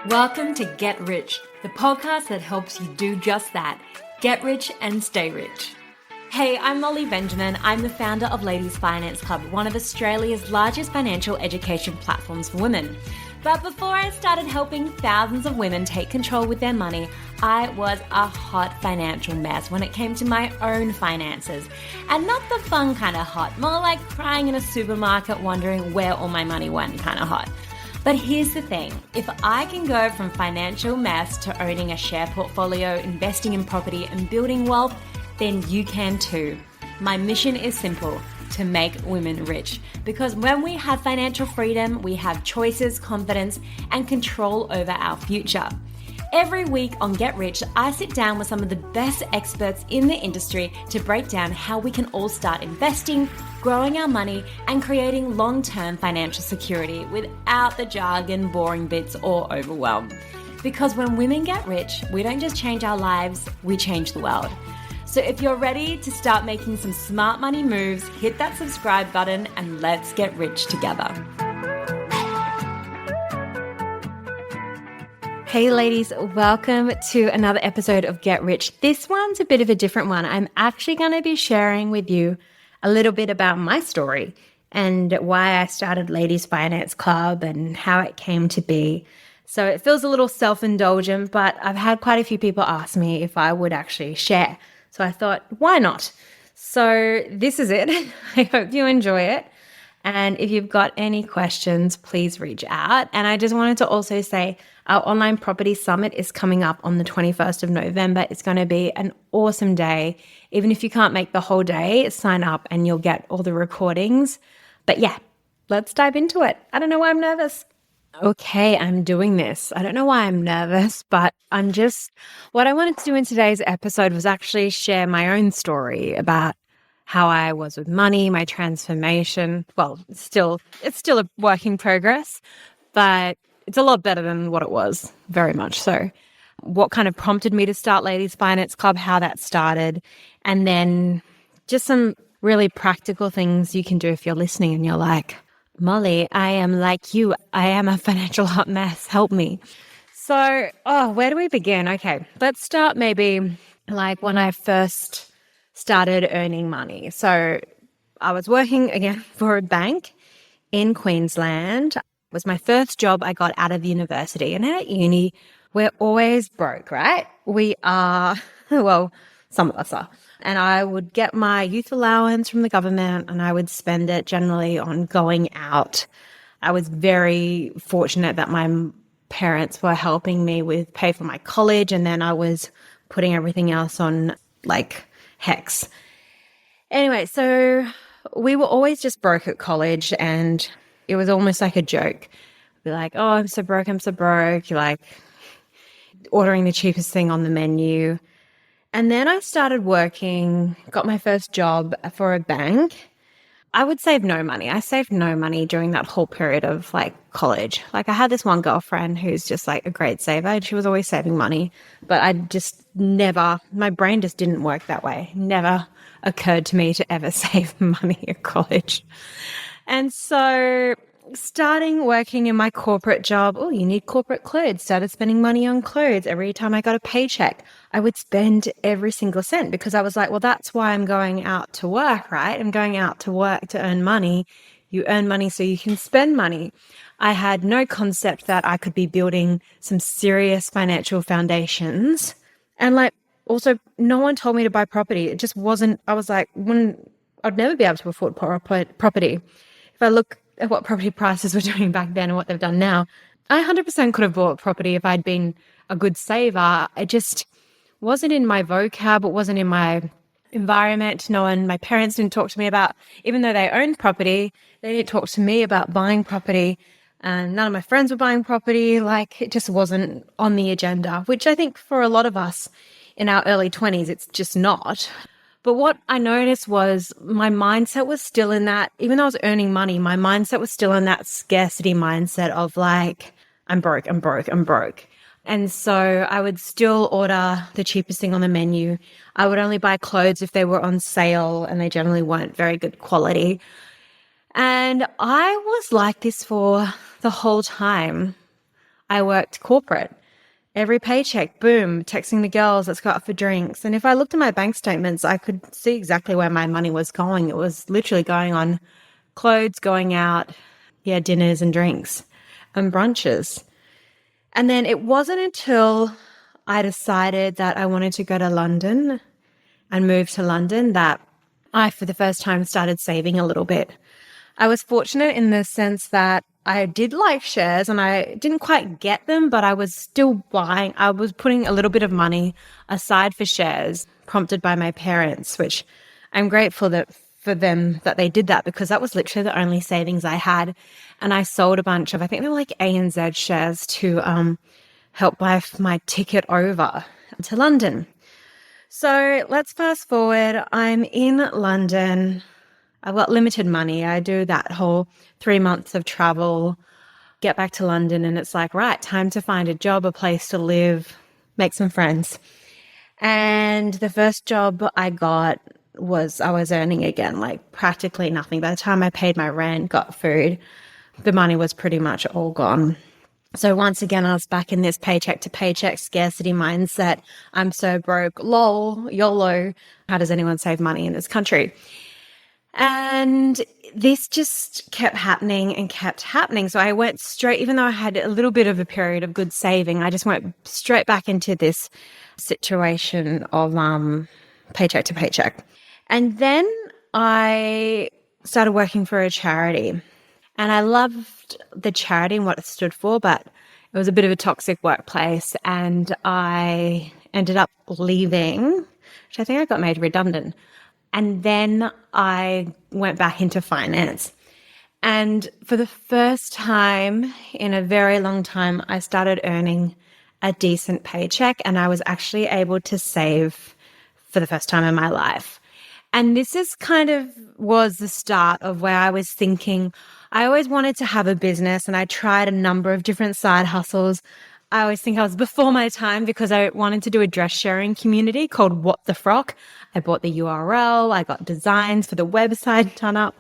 Welcome to Get Rich, the podcast that helps you do just that. Get rich and stay rich. Hey, I'm Molly Benjamin. I'm the founder of Ladies Finance Club, one of Australia's largest financial education platforms for women. But before I started helping thousands of women take control with their money, I was a hot financial mess when it came to my own finances. And not the fun kind of hot, more like crying in a supermarket wondering where all my money went kind of hot. But here's the thing, if I can go from financial mess to owning a share portfolio, investing in property and building wealth, then you can too. My mission is simple, to make women rich. Because when we have financial freedom, we have choices, confidence, and control over our future. Every week on Get Rich, I sit down with some of the best experts in the industry to break down how we can all start investing, growing our money, and creating long-term financial security without the jargon, boring bits, or overwhelm. Because when women get rich, we don't just change our lives, we change the world. So if you're ready to start making some smart money moves, hit that subscribe button and let's get rich together. Hey ladies, welcome to another episode of Get Rich. This one's a bit of a different one. I'm actually going to be sharing with you a little bit about my story and why I started Ladies Finance Club and how it came to be. So it feels a little self-indulgent, but I've had quite a few people ask me if I would actually share. So I thought, why not? So this is it. I hope you enjoy it. And if you've got any questions, please reach out. And I just wanted to also say our online property summit is coming up on the 21st of November. It's going to be an awesome day. Even if you can't make the whole day, sign up and you'll get all the recordings. But yeah, let's dive into it. I don't know why I'm nervous. Okay, I'm doing this. I don't know why I'm nervous, but what I wanted to do in today's episode was actually share my own story about how I was with money, my transformation. Well, it's still a work in progress, but it's a lot better than what it was, very much so. What kind of prompted me to start Ladies Finance Club, how that started, and then just some really practical things you can do if you're listening and you're like, Molly, I am like you. I am a financial hot mess. Help me. So, where do we begin? Okay, let's start maybe like when I first started earning money. So I was working again for a bank in Queensland. It was my first job I got out of university. And at uni, we're always broke, right? We are, well, some of us are. And I would get my youth allowance from the government and I would spend it generally on going out. I was very fortunate that my parents were helping me with pay for my college, and then I was putting everything else on like HEX. Anyway, so we were always just broke at college and it was almost like a joke. Be like, oh, I'm so broke. You're like ordering the cheapest thing on the menu. And then I started working, got my first job for a bank. I would save no money. I saved no money during that whole period of like college. Like I had this one girlfriend who's just like a great saver and she was always saving money, but my brain just didn't work that way. Never occurred to me to ever save money at college. And so starting working in my corporate job, you need corporate clothes, started spending money on clothes. Every time I got a paycheck, I would spend every single cent because I was like, well, that's why I'm going out to work, right? I'm going out to work to earn money. You earn money so you can spend money. I had no concept that I could be building some serious financial foundations. And like, also, no one told me to buy property. It just wasn't, I was like, I'd never be able to afford property. If I look at what property prices were doing back then and what they've done now, I 100% could have bought property if I'd been a good saver. It just wasn't in my vocab. It wasn't in my environment. My parents didn't talk to me about, even though they owned property, they didn't talk to me about buying property. And none of my friends were buying property. Like it just wasn't on the agenda, which I think for a lot of us in our early 20s, it's just not. But what I noticed was my mindset was still in that, even though I was earning money, my mindset was still in that scarcity mindset of like, I'm broke. And so I would still order the cheapest thing on the menu. I would only buy clothes if they were on sale and they generally weren't very good quality. And I was like this for the whole time. I worked corporate. Every paycheck, boom, texting the girls, let's go out for drinks. And if I looked at my bank statements, I could see exactly where my money was going. It was literally going on clothes, going out, yeah, dinners and drinks and brunches. And then it wasn't until I decided that I wanted to go to London and move to London that I, for the first time, started saving a little bit. I was fortunate in the sense that I did like shares and I didn't quite get them, but I was still buying. I was putting a little bit of money aside for shares, prompted by my parents, which I'm grateful that for them that they did that, because that was literally the only savings I had. And I sold a bunch of, I think they were like ANZ shares to help buy my ticket over to London. So let's fast forward. I'm in London. I've got limited money. I do that whole 3 months of travel, get back to London, and it's like, right, time to find a job, a place to live, make some friends. And the first job I got was, I was earning again, like practically nothing. By the time I paid my rent, got food, the money was pretty much all gone. So once again, I was back in this paycheck to paycheck scarcity mindset. I'm so broke. Lol, YOLO. How does anyone save money in this country? And this just kept happening and kept happening. So I went straight, even though I had a little bit of a period of good saving, I just went straight back into this situation of paycheck to paycheck. And then I started working for a charity. And I loved the charity and what it stood for, but it was a bit of a toxic workplace. And I ended up leaving, which I think I got made redundant. And then I went back into finance. And for the first time in a very long time, I started earning a decent paycheck, and I was actually able to save for the first time in my life. And this is kind of was the start of where I was thinking, I always wanted to have a business, and I tried a number of different side hustles. I always think I was before my time because I wanted to do a dress sharing community called What the Frock. I bought the URL, I got designs for the website done up,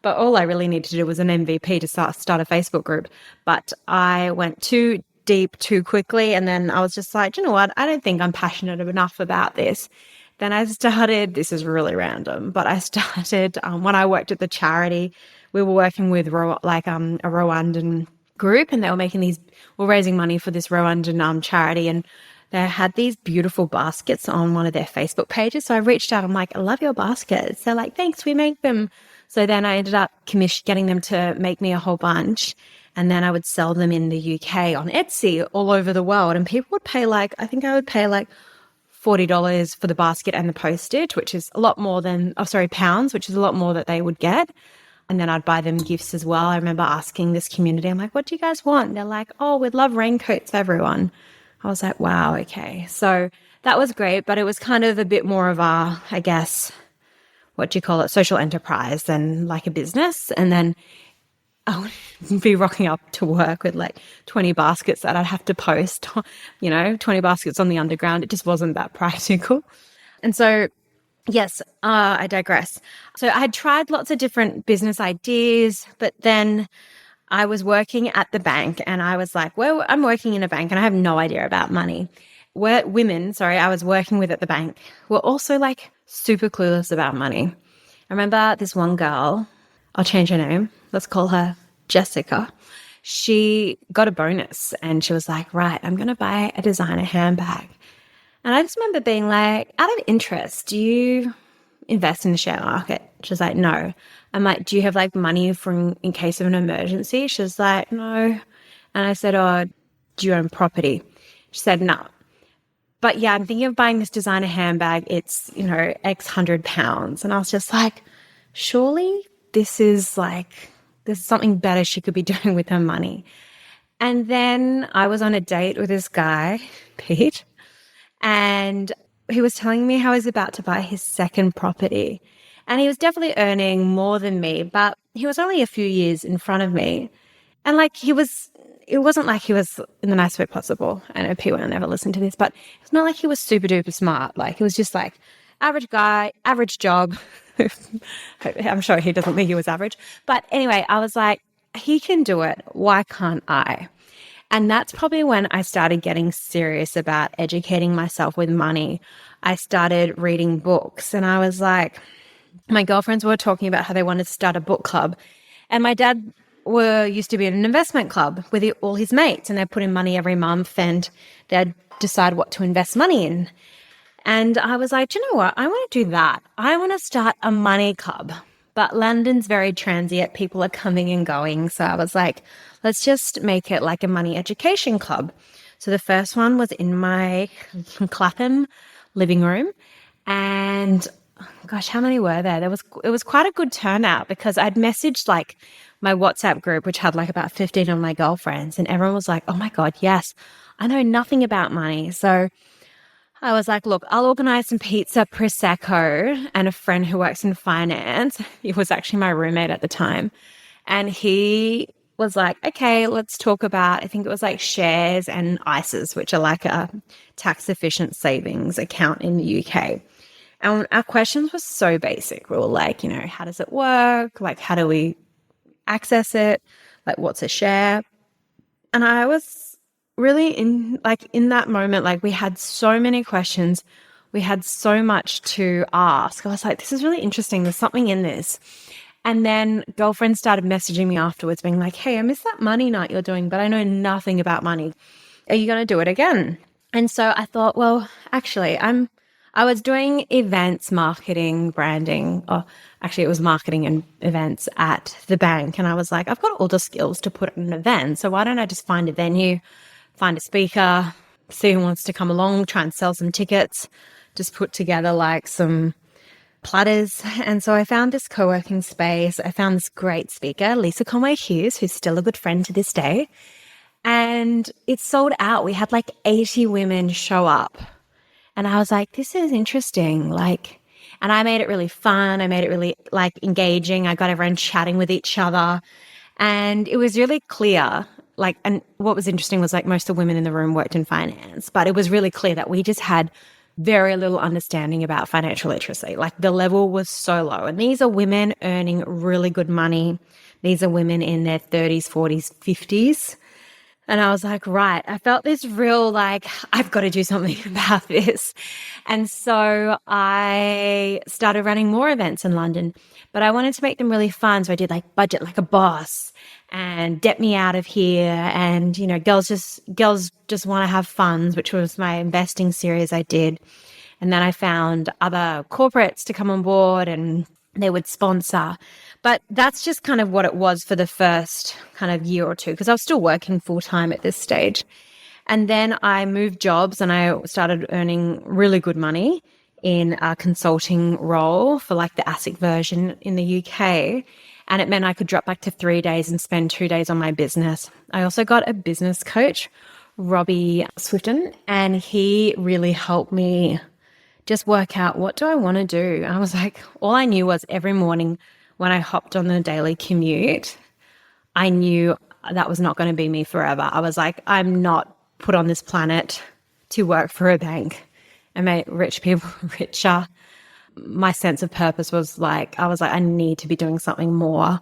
but all I really needed to do was an MVP to start a Facebook group. But I went too deep too quickly, and then I was just like, you know what, I don't think I'm passionate enough about this. Then I started, this is really random, but I started, when I worked at the charity, we were working with a Rwandan group, and they were were raising money for this Rwandan charity, and they had these beautiful baskets on one of their Facebook pages. So I reached out, I'm like, I love your baskets. They're like, thanks, we make them. So then I ended up getting them to make me a whole bunch, and then I would sell them in the UK on Etsy all over the world, and people would pay I think I would pay $40 for the basket and the postage, which is a lot more than, pounds, which is a lot more that they would get. And then I'd buy them gifts as well. I remember asking this community, I'm like, what do you guys want? And they're like, oh, we'd love raincoats for everyone. I was like, wow, okay. So that was great, but it was kind of a bit more of a, I guess, what do you call it, social enterprise than like a business. And then I would be rocking up to work with 20 baskets that I'd have to post, 20 baskets on the underground. It just wasn't that practical. And so, yes, I digress. So I had tried lots of different business ideas, but then I was working at the bank, and I was like, well, I'm working in a bank and I have no idea about money. I was working with at the bank were also super clueless about money. I remember this one girl, I'll change her name. Let's call her Jessica. She got a bonus and she was like, right, I'm going to buy a designer handbag. And I just remember being like, out of interest, do you invest in the share market? She was like, no. I'm like, do you have money in case of an emergency? She was like, no. And I said, oh, do you own property? She said, no. But yeah, I'm thinking of buying this designer handbag. It's, X £100. And I was just like, surely there's something better she could be doing with her money. And then I was on a date with this guy, Pete, and he was telling me how he's about to buy his second property. And he was definitely earning more than me, but he was only a few years in front of me. And it wasn't like he was in the nicest way possible. I know Pete will never listen to this, but it's not like he was super duper smart. He was just average guy, average job. I'm sure he doesn't think he was average. But anyway, I was like, he can do it. Why can't I? And that's probably when I started getting serious about educating myself with money. I started reading books and I was like, my girlfriends were talking about how they wanted to start a book club. And my dad used to be in an investment club with all his mates, and they'd put in money every month and they'd decide what to invest money in. And I was like, do you know what? I want to do that. I want to start a money club. But London's very transient. People are coming and going. So I was like, let's just make it like a money education club. So the first one was in my Clapham living room. And gosh, how many were there? It was quite a good turnout because I'd messaged like my WhatsApp group, which had like about 15 of my girlfriends, and everyone was like, oh my God, yes, I know nothing about money. So I was like, look, I'll organize some pizza, Prosecco, and a friend who works in finance. He was actually my roommate at the time. And he was like, okay, let's talk about, I think it was like shares and ISAs, which are like a tax efficient savings account in the UK. And our questions were so basic. We were like, how does it work? Like, how do we access it? Like, what's a share? And I was really in that moment, like we had so many questions. We had so much to ask. I was like, this is really interesting. There's something in this. And then girlfriends started messaging me afterwards being like, hey, I missed that money night you're doing, but I know nothing about money. Are you going to do it again? And so I thought, well, actually, I was doing events, marketing, branding, or actually it was marketing and events at the bank. And I was like, I've got all the skills to put on an event. So why don't I just find a venue, find a speaker, see who wants to come along, try and sell some tickets, just put together like some platters. And so I found this co-working space. I found this great speaker, Lisa Conway Hughes, who's still a good friend to this day. And it sold out. We had like 80 women show up. And I was like, this is interesting. And I made it really fun. I made it really like engaging. I got everyone chatting with each other. And it was really clear. And what was interesting was like most of the women in the room worked in finance, but it was really clear that we just had very little understanding about financial literacy. Like the level was so low. And these are women earning really good money. These are women in their 30s, 40s, 50s. And I was like, right, I felt this real, like, I've got to do something about this. And so I started running more events in London, but I wanted to make them really fun. So I did like Budget Like a Boss and Get Me Out of Here. And, girls just want to have fun, which was my investing series I did. And then I found other corporates to come on board and they would sponsor. But that's just kind of what it was for the first kind of year or two, because I was still working full time at this stage. And then I moved jobs and I started earning really good money in a consulting role for like the ASIC version in the UK. And it meant I could drop back to 3 days and spend 2 days on my business. I also got a business coach, Robbie Swifton, and he really helped me just work out, what do I want to do? I was like, all I knew was every morning when I hopped on the daily commute, I knew that was not going to be me forever. I was like, I'm not put on this planet to work for a bank and make rich people richer. My sense of purpose was like, I need to be doing something more.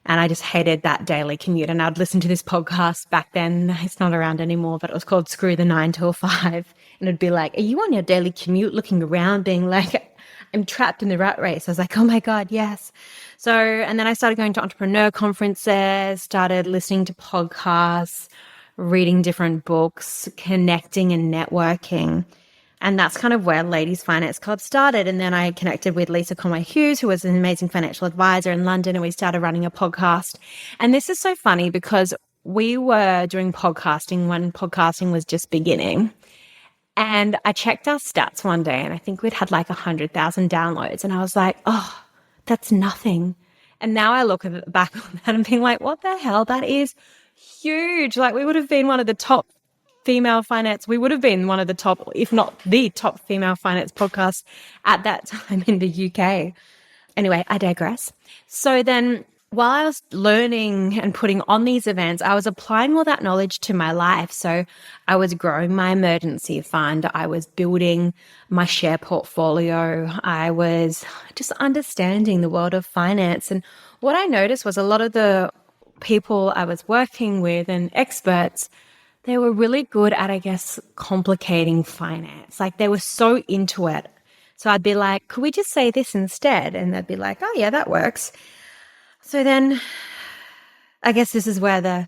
And I just hated that daily commute. And I'd listen to this podcast back then. It's not around anymore, but it was called Screw the 9 till 5. And it'd be like, are you on your daily commute looking around being like, I'm trapped in the rat race? I was like, oh my God, yes. So, and then I started going to entrepreneur conferences, started listening to podcasts, reading different books, connecting and networking. And that's kind of where Ladies Finance Club started. And then I connected with Lisa Conway Hughes, who was an amazing financial advisor in London, and we started running a podcast. And this is so funny because we were doing podcasting when podcasting was just beginning. And I checked our stats one day and I think we'd had like 100,000 downloads. And I was like, oh, that's nothing. And now I look back on that and being like, what the hell? That is huge. Like we would have been one of the top female finance. We would have been one of the top, if not the top female finance podcast at that time in the UK. Anyway, I digress. So then while I was learning and putting on these events, I was applying all that knowledge to my life. So I was growing my emergency fund. I was building my share portfolio. I was just understanding the world of finance. And what I noticed was a lot of the people I was working with and experts, They were really good at, I guess, complicating finance. Like they were so into it. So I'd be like, could we just say this instead? And they'd be like, oh, yeah, that works. So then I guess this is where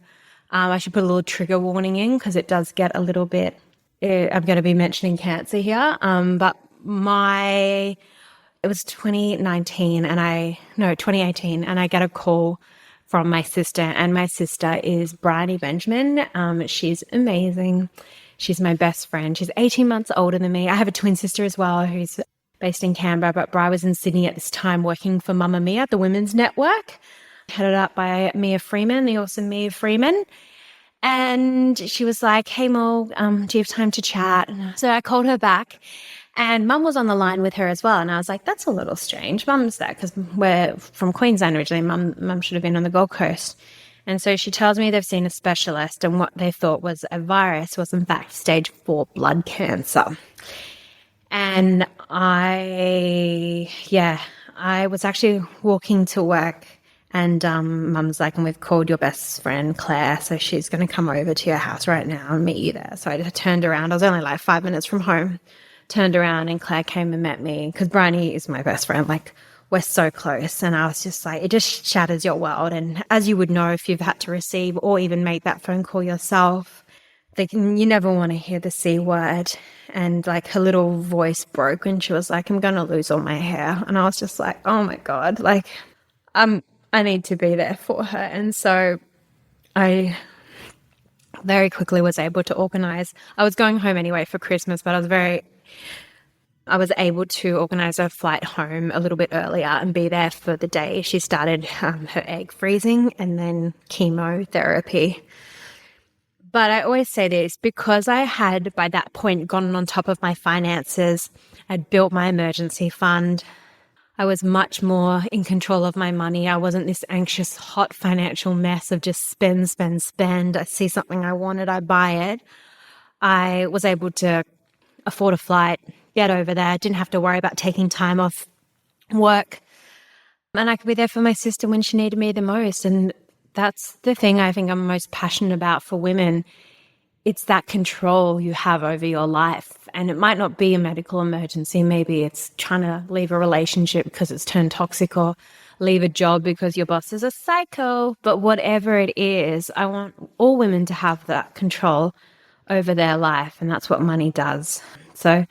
I should put a little trigger warning in because it does get a little bit, I'm going to be mentioning cancer here. But it was 2018 and I get a call from my sister, and my sister is Bryony Benjamin. She's amazing. She's my best friend. She's 18 months older than me. I have a twin sister as well who's based in Canberra, but Bri was in Sydney at this time working for Mamma Mia, the women's network, headed up by Mia Freeman, the awesome Mia Freeman. And she was like, hey, Mo, do you have time to chat? So I called her back. And Mum was on the line with her as well. And I was like, that's a little strange. Mum's there because we're from Queensland originally. Mum should have been on the Gold Coast. And so she tells me they've seen a specialist and what they thought was a virus was in fact stage 4 blood cancer. And I was actually walking to work and Mum's like, and we've called your best friend Claire, so she's going to come over to your house right now and meet you there. So I just turned around. I was only like 5 minutes from home. Turned around and Claire came and met me because Bryony is my best friend. Like, we're so close. And I was just like, it just shatters your world. And as you would know, if you've had to receive or even make that phone call yourself, you never want to hear the C word. And like her little voice broke and she was like, I'm going to lose all my hair. And I was just like, oh my God, like I need to be there for her. And so I very quickly was able to organize. I was going home anyway for Christmas, but I was able to organize a flight home a little bit earlier and be there for the day. She started her egg freezing and then chemotherapy. But I always say this because I had by that point gotten on top of my finances. I'd built my emergency fund. I was much more in control of my money. I wasn't this anxious, hot financial mess of just spend, spend, spend. I see something I wanted, I buy it. I was able to afford a flight, get over there, didn't have to worry about taking time off work. And I could be there for my sister when she needed me the most. And that's the thing I think I'm most passionate about for women. It's that control you have over your life. And it might not be a medical emergency. Maybe it's trying to leave a relationship because it's turned toxic or leave a job because your boss is a psycho. But whatever it is, I want all women to have that control over their life. And that's what money does. So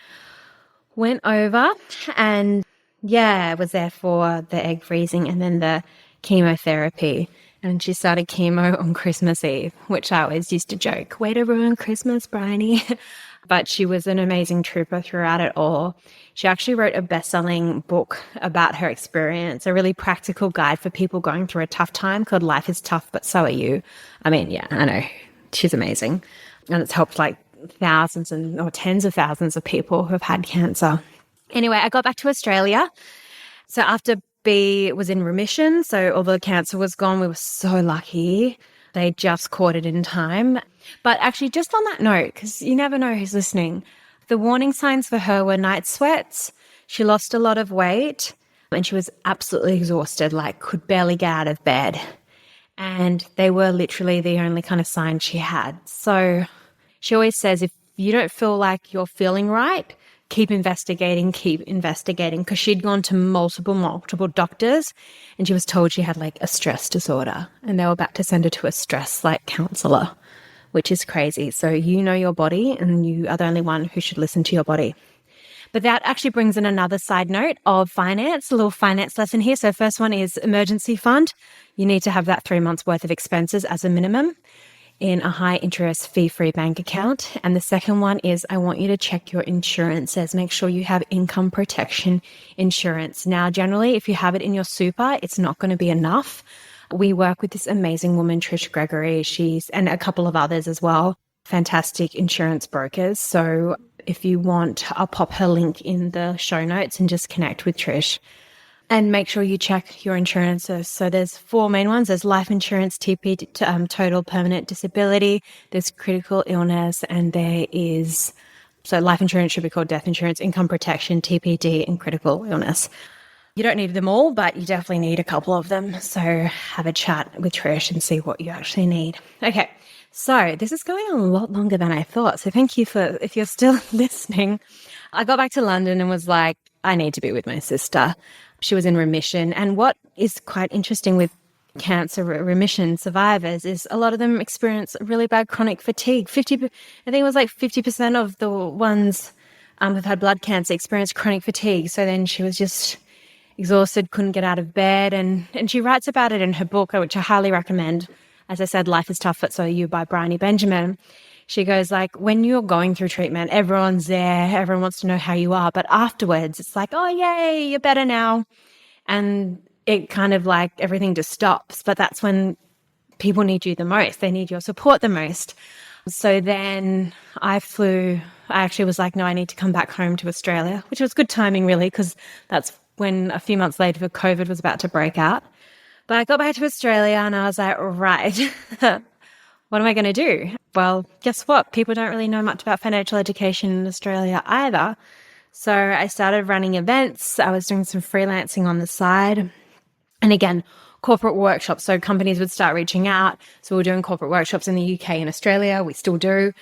went over and was there for the egg freezing and then the chemotherapy. And she started chemo on Christmas Eve, which I always used to joke, way to ruin Christmas, Bryony. But she was an amazing trooper throughout it all. She actually wrote a best-selling book about her experience, a really practical guide for people going through a tough time called Life is Tough, But So Are You. I mean, yeah, I know. She's amazing. And it's helped like thousands or tens of thousands of people who have had cancer. Anyway, I got back to Australia. So after B was in remission, so although cancer was gone, we were so lucky. They just caught it in time. But actually, just on that note, because you never know who's listening, the warning signs for her were night sweats. She lost a lot of weight and she was absolutely exhausted, like could barely get out of bed. And they were literally the only kind of signs she had. So she always says, if you don't feel like you're feeling right, keep investigating, because she'd gone to multiple doctors and she was told she had like a stress disorder and they were about to send her to a stress like counselor, which is crazy. So you know your body and you are the only one who should listen to your body. But that actually brings in another side note of finance, a little finance lesson here. So first one is emergency fund. You need to have that 3 months worth of expenses as a minimum in a high interest fee-free bank account. And the second one is I want you to check your insurances. Make sure you have income protection insurance. Now, generally, if you have it in your super, it's not going to be enough. We work with this amazing woman, Trish Gregory. And a couple of others as well, fantastic insurance brokers. So if you want, I'll pop her link in the show notes and just connect with Trish. And make sure you check your insurances. So there's 4 main ones. There's life insurance, TP, total permanent disability. There's critical illness. And there is, so life insurance should be called death insurance, income protection, TPD, and critical illness. You don't need them all, but you definitely need a couple of them. So have a chat with Trish and see what you actually need. Okay. So this is going a lot longer than I thought. So thank you for, if you're still listening. I got back to London and was like, I need to be with my sister. She was in remission. And what is quite interesting with cancer remission survivors is a lot of them experience really bad chronic fatigue. I think it was like 50% of the ones who've had blood cancer experience chronic fatigue. So then she was just exhausted, couldn't get out of bed. And she writes about it in her book, which I highly recommend. As I said, Life is Tough, but So Are You by Bryony Benjamin. She goes like, when you're going through treatment, everyone's there. Everyone wants to know how you are. But afterwards, it's like, oh, yay, you're better now. And it kind of like everything just stops. But that's when people need you the most. They need your support the most. So then I actually was like, no, I need to come back home to Australia, which was good timing really, because that's when a few months later COVID was about to break out. But I got back to Australia and I was like, right, what am I going to do? Well, guess what? People don't really know much about financial education in Australia either. So I started running events. I was doing some freelancing on the side. And again, corporate workshops. So companies would start reaching out. So we were doing corporate workshops in the UK and Australia. We still do.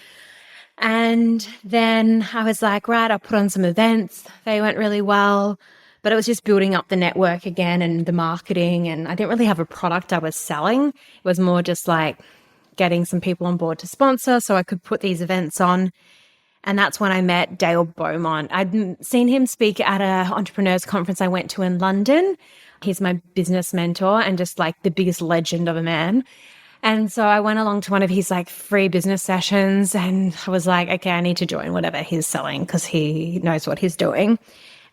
And then I was like, right, I'll put on some events. They went really well. But it was just building up the network again and the marketing. And I didn't really have a product I was selling. It was more just like getting some people on board to sponsor so I could put these events on. And that's when I met Dale Beaumont. I'd seen him speak at an entrepreneurs conference I went to in London. He's my business mentor and just like the biggest legend of a man. And so I went along to one of his like free business sessions and I was like, okay, I need to join whatever he's selling because he knows what he's doing.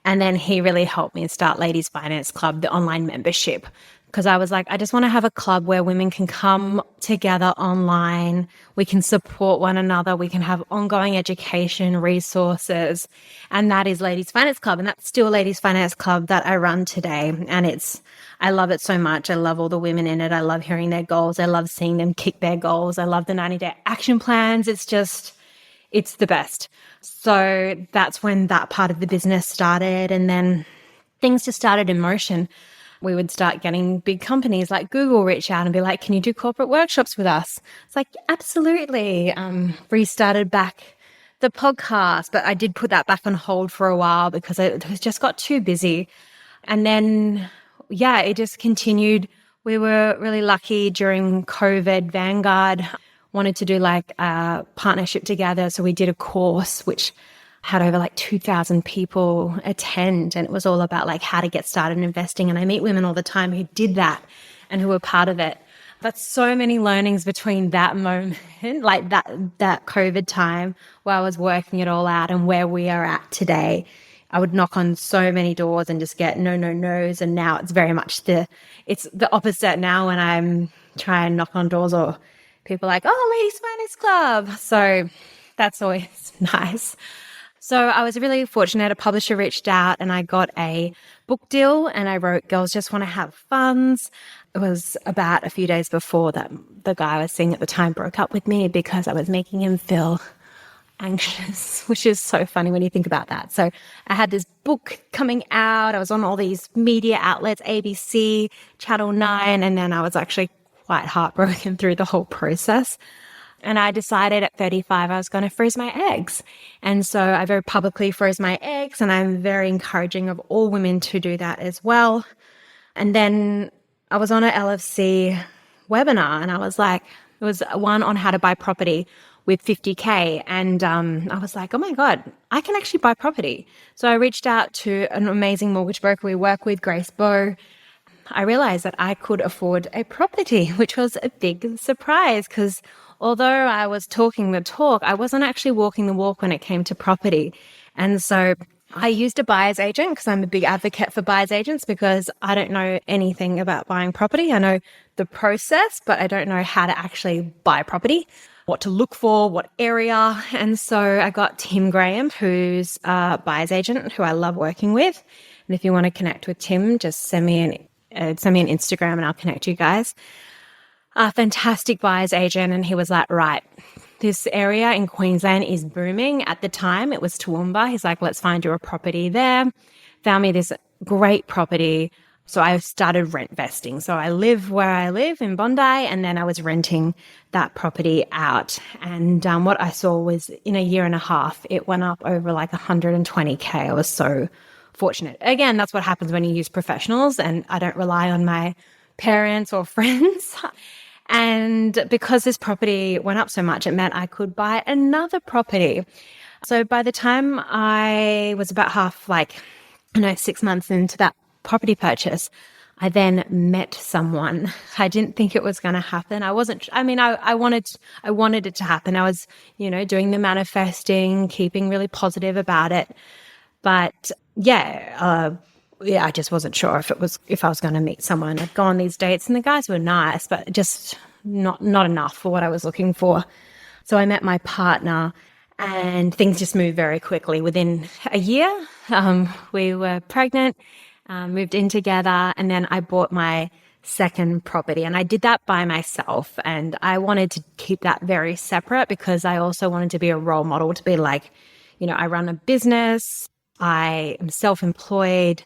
And then he really helped me start Ladies Finance Club, the online membership, because I was like, I just want to have a club where women can come together online. We can support one another. We can have ongoing education, resources. And that is Ladies Finance Club. And that's still Ladies Finance Club that I run today. And I love it so much. I love all the women in it. I love hearing their goals. I love seeing them kick their goals. I love the 90-day action plans. It's the best. So that's when that part of the business started. And then things just started in motion. We would start getting big companies like Google reach out and be like, can you do corporate workshops with us? It's like, absolutely. Restarted back the podcast, but I did put that back on hold for a while because it just got too busy. And then, yeah, it just continued. We were really lucky during COVID. Vanguard wanted to do like a partnership together. So we did a course which had over like 2,000 people attend. And it was all about like how to get started investing. And I meet women all the time who did that and who were part of it. But so many learnings between that moment, like that COVID time where I was working it all out and where we are at today. I would knock on so many doors and just get no's. And now it's very much it's the opposite now when I'm trying to knock on doors or people are like, oh, Ladies Finance Club. So that's always nice. So I was really fortunate. A publisher reached out and I got a book deal and I wrote Girls Just Want to Have Funds. It was about a few days before that the guy I was seeing at the time broke up with me because I was making him feel anxious, which is so funny when you think about that. So I had this book coming out. I was on all these media outlets, ABC, Channel 9, and then I was actually quite heartbroken through the whole process. And I decided at 35 I was going to freeze my eggs. And so I very publicly froze my eggs, and I'm very encouraging of all women to do that as well. And then I was on a LFC webinar, and I was like, it was one on how to buy property with 50K. And I was like, oh my God, I can actually buy property. So I reached out to an amazing mortgage broker we work with, Grace Bow. I realized that I could afford a property, which was a big surprise because although I was talking the talk, I wasn't actually walking the walk when it came to property. And so I used a buyer's agent because I'm a big advocate for buyer's agents because I don't know anything about buying property. I know the process, but I don't know how to actually buy property, what to look for, what area. And so I got Tim Graham, who's a buyer's agent who I love working with. And if you want to connect with Tim, just send me an Instagram and I'll connect you guys. A fantastic buyer's agent. And he was like, right, this area in Queensland is booming. At the time, it was Toowoomba. He's like, let's find you a property there. Found me this great property, So I started rent vesting. So I live where I live in Bondi, and then I was renting that property out. And what I saw was in a year and a half, it went up over like 120K. I was so fortunate. Again, that's what happens when you use professionals, and I don't rely on my parents or friends. And because this property went up so much, it meant I could buy another property. So by the time I was about 6 months into that property purchase, I then met someone. I didn't think it was going to happen. I wanted it to happen. I was, doing the manifesting, keeping really positive about it. But I just wasn't sure if I was going to meet someone. I'd go on these dates and the guys were nice, but just not enough for what I was looking for. So I met my partner and things just moved very quickly. Within a year, we were pregnant, moved in together, and then I bought my second property. And I did that by myself. And I wanted to keep that very separate because I also wanted to be a role model, to be like, I run a business, I am self-employed.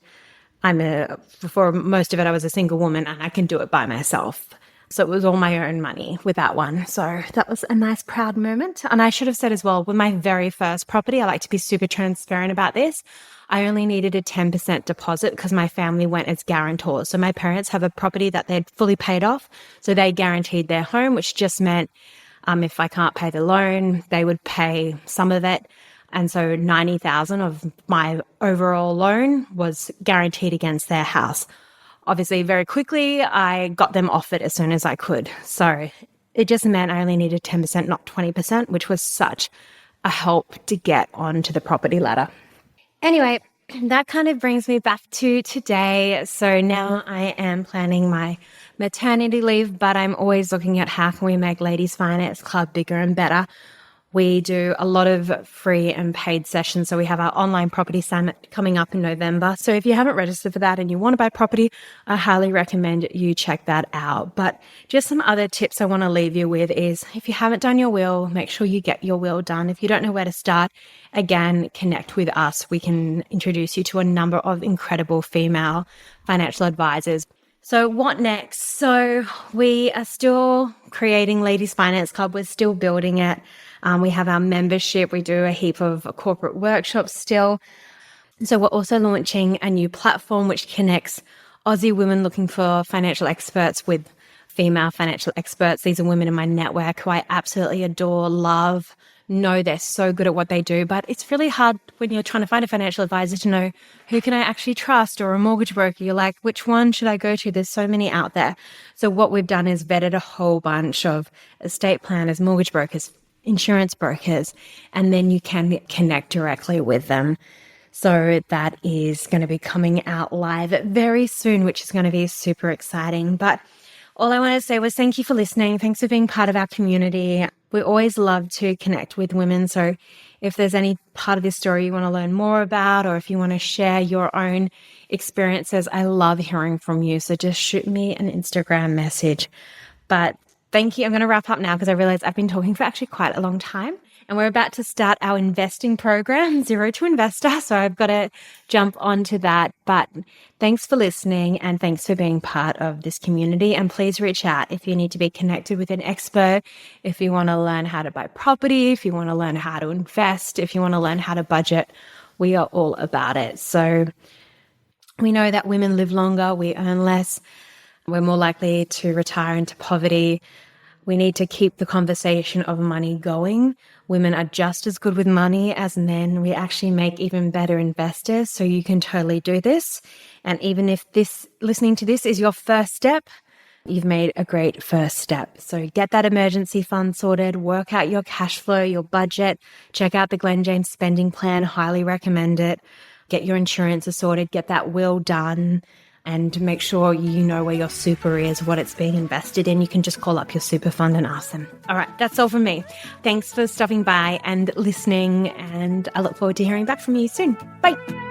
For most of it, I was a single woman and I can do it by myself. So it was all my own money with that one. So that was a nice, proud moment. And I should have said as well, with my very first property, I like to be super transparent about this. I only needed a 10% deposit because my family went as guarantors. So my parents have a property that they'd fully paid off. So they guaranteed their home, which just meant if I can't pay the loan, they would pay some of it. And so 90,000 of my overall loan was guaranteed against their house. Obviously, very quickly, I got them off it as soon as I could. So it just meant I only needed 10%, not 20%, which was such a help to get onto the property ladder. Anyway, that kind of brings me back to today. So now I am planning my maternity leave, but I'm always looking at how can we make Ladies Finance Club bigger and better. We do a lot of free and paid sessions. So we have our online property summit coming up in November. So if you haven't registered for that and you want to buy property, I highly recommend you check that out. But just some other tips I want to leave you with is if you haven't done your will, make sure you get your will done. If you don't know where to start, again, connect with us. We can introduce you to a number of incredible female financial advisors. So what next? So we are still creating Ladies Finance Club. We're still building it. We have our membership. We do a heap of corporate workshops still. So we're also launching a new platform which connects Aussie women looking for financial experts with female financial experts. These are women in my network who I absolutely adore, love, know they're so good at what they do. But it's really hard when you're trying to find a financial advisor to know who can I actually trust, or a mortgage broker. You're like, which one should I go to? There's so many out there. So what we've done is vetted a whole bunch of estate planners, mortgage brokers, insurance brokers, and then you can connect directly with them. So that is going to be coming out live very soon, which is going to be super exciting. But all I want to say was thank you for listening. Thanks for being part of our community. We always love to connect with women. So if there's any part of this story you want to learn more about, or if you want to share your own experiences, I love hearing from you. So just shoot me an Instagram message. But thank you. I'm going to wrap up now because I realize I've been talking for actually quite a long time. And we're about to start our investing program, Zero to Investor. So I've got to jump onto that. But thanks for listening and thanks for being part of this community. And please reach out if you need to be connected with an expert, if you want to learn how to buy property, if you want to learn how to invest, if you want to learn how to budget. We are all about it. So we know that women live longer, we earn less, we're more likely to retire into poverty. We need to keep the conversation of money going. Women are just as good with money as men. We actually make even better investors. So you can totally do this. And even if listening to this is your first step, you've made a great first step. So get that emergency fund sorted, work out your cash flow, your budget, check out the Glen James spending plan. Highly recommend it. Get your insurances sorted, get that will done, and make sure you know where your super is, what it's being invested in. You can just call up your super fund and ask them. All right, that's all from me. Thanks for stopping by and listening, and I look forward to hearing back from you soon. Bye.